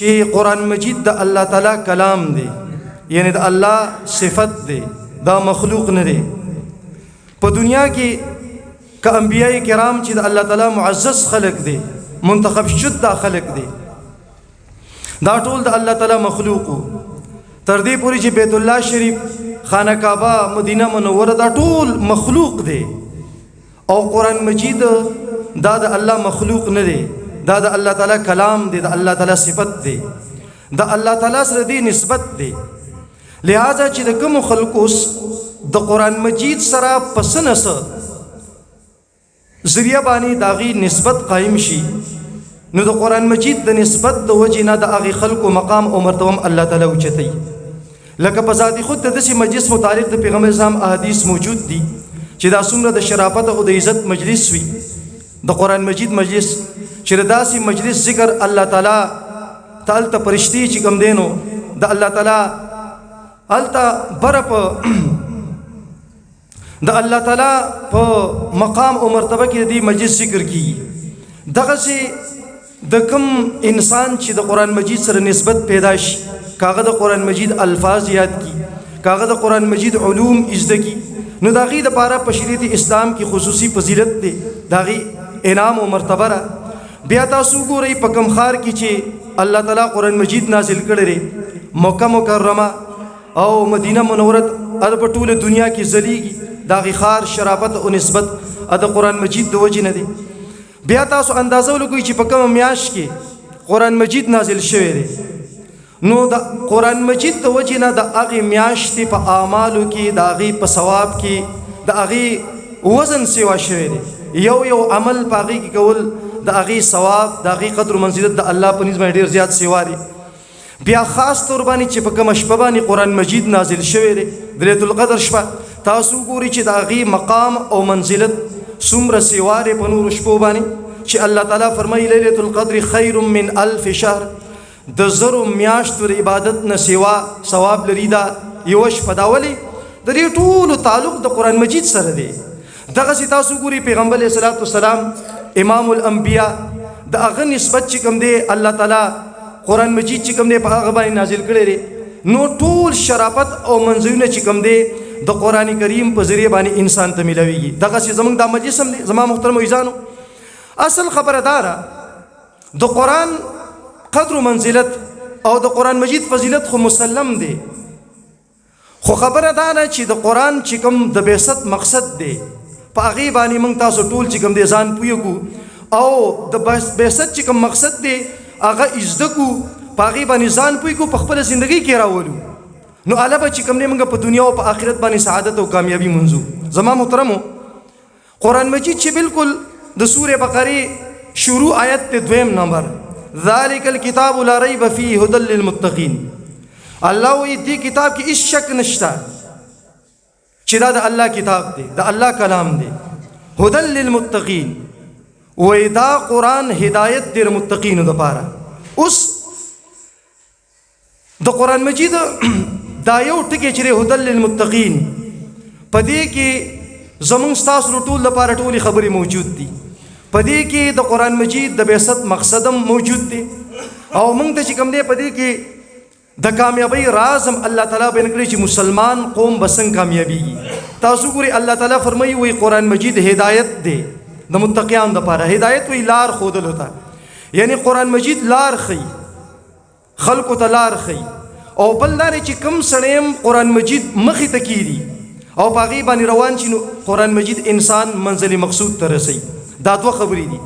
چې قرآن مجید د الله تعالی کلام دی، یعنی د الله صفت دی، دا مخلوق نه دی. په دنیا کې که انبیاء کرام چې د الله تعالی معزز خلق دی، منتخب شد خلق دی، دا ټول د الله تعالی مخلوق تر دې پورې چې بیت الله شریف، خانه کعبه، مدینه منوره دا ټول مخلوق دی. او قرآن مجید دا د الله مخلوق نه دی، دا د الله تعالی کلام دی، د الله تعالی صفت دی، د الله تعالی سره دی نسبت دی. لہذا چې د کوم خلکو د قرآن مجید سره پسنس ذریعہ باندې داغي نسبت قائم شي، نو د قرآن مجید د نسبت د وجې نه د هغې خلکو مقام او مرتبه الله تعالی اوچتوي. لکه په ذاتي خود د داسې مجلس متعلق د پیغمبر اسلام احادیث موجود دي چې دا څومره د شرافت او د عزت مجلس وي، د قرآن مجید مجلس چې داسې مجلس ذکر الله تعالی ته پرشتي چې کوم دینو د الله تعالی هلته بره په د الله تعالی په مقام او مرتبه کې د مجلس ذکر کیږي. دغسې د کوم انسان چې د قرآن مجید سره نسبت پیدا شي، کاغه د قرآن مجید الفاظ یاد کی، کاغه د قرآن مجید علوم زده کی، نو د هغې دپاره په شریعت اسلام کې خصوصي فضیلت دی، د هغې انعام او مرتبه را. بیا تاسو ګورئ په کوم ښار کې چې الله تعالی قرآن مجید نازل کړی دی، مکه مکرمه او مدینه منوره په ټوله دنیا کې ځلیږي، د هغې ښار شرافت او نسبت د قرآن مجید د وجې نه دی. بیا تاسو اندازه ولګوئ چې په کومه میاشت کې قرآن مجید نازل شوی دی، نو د قرآن مجید د وجې نه د هغې میاشتې په اعمالو کې، د هغې په ثواب کې، د هغې وزن سیوا شوی دی. یو یو عمل په هغې کې کول د هغې ثواب، د هغې قدر و منزلت د الله په نسبت باندې ډېر زیات سیوا دی. بیا خاص طور باندې چې په کومه شپه باندې قرآن مجید نازل شوی دی، د لیلة القدر شپه، تاسو ګورئ چې د هغې مقام او منزلت څومره سیوا دی په نورو شپو باندې، چې الله تعالی فرمایي لیلة القدر خیر من الف شهر، د زرو میاشتو د عبادت نه سیوا ثواب لري دا یوه شپه. دا ولې؟ د دې ټولو تعلق د قرآن مجید سره دی. دغسې تاسو ګورئ پیغمبر علیه الصلاة والسلام امام الانبیاء، د هغه نسبت چې کوم دی الله تعالی قرآن مجید چې کوم دی په هغه باندې نازل کړی دی، نو ټول شرافت او منزلونه چې کوم دی د قرآن کریم په ذریعه باندې انسان ته میلاویږي. دغسې زموږ دا مجلس هم دی. زما محترمو عزیزانو، اصل خبره دا ده د قرآن قدر و منزلت او د قرآن مجید فضیلت خو مسلم دی، خو خبره دا ده چې د قرآن چې کوم د بعثت مقصد دی، په هغې باندې موږ تاسو ټول چې کوم دی ځان پوه کړو، او د بعثت چې کوم مقصد دی هغه زده کړو، په هغې باندې ځان پوه کړو، په خپله زندګۍ کې راولو، نو هله به چې کوم دی موږ په دنیا او په آخرت باندې سعادت او کامیابي منځو. زما محترمو، قرآن مجید چې بالکل د سورې بقرې شروع آیت دی 2 نمبر، ذالک الکتاب لا ریب فیه هدی للمتقین. الله وایي دې کتاب کې هیڅ شک نشته چې دا د الله کتاب دی، د الله کلام دی، هدی للمتقین. وایي دا قرآن هدایت دی د متقینو دپاره. اوس د قرآن مجید دا یو ټکی چې دی هدی للمتقین، په دې کې زموږ ستاسو ټول لپاره ټولې خبرې موجود دي. په دې کې د قرآن مجید د بعثت مقصد هم موجود دی، او موږ ته چې کوم دی په دې کې د کامیابۍ راز هم الله تعالی بیان کړی چې مسلمان قوم به څنګه کامیابیږي. تاسو ګورئ الله تعالی فرمایي وایي قرآن مجید هدایت دی د متقیانو دپاره. هدایت وایي لار ښودلو ته، یعنی قرآن مجید لار ښیي، خلکو ته لار ښیي. او بل دا دی چې کوم سړی هم قرآن مجید مخې ته کیږي او په هغې باندې روان شي، نو قرآن مجید انسان منزل مقصود ته رسوي. دا دوه خبرې دي.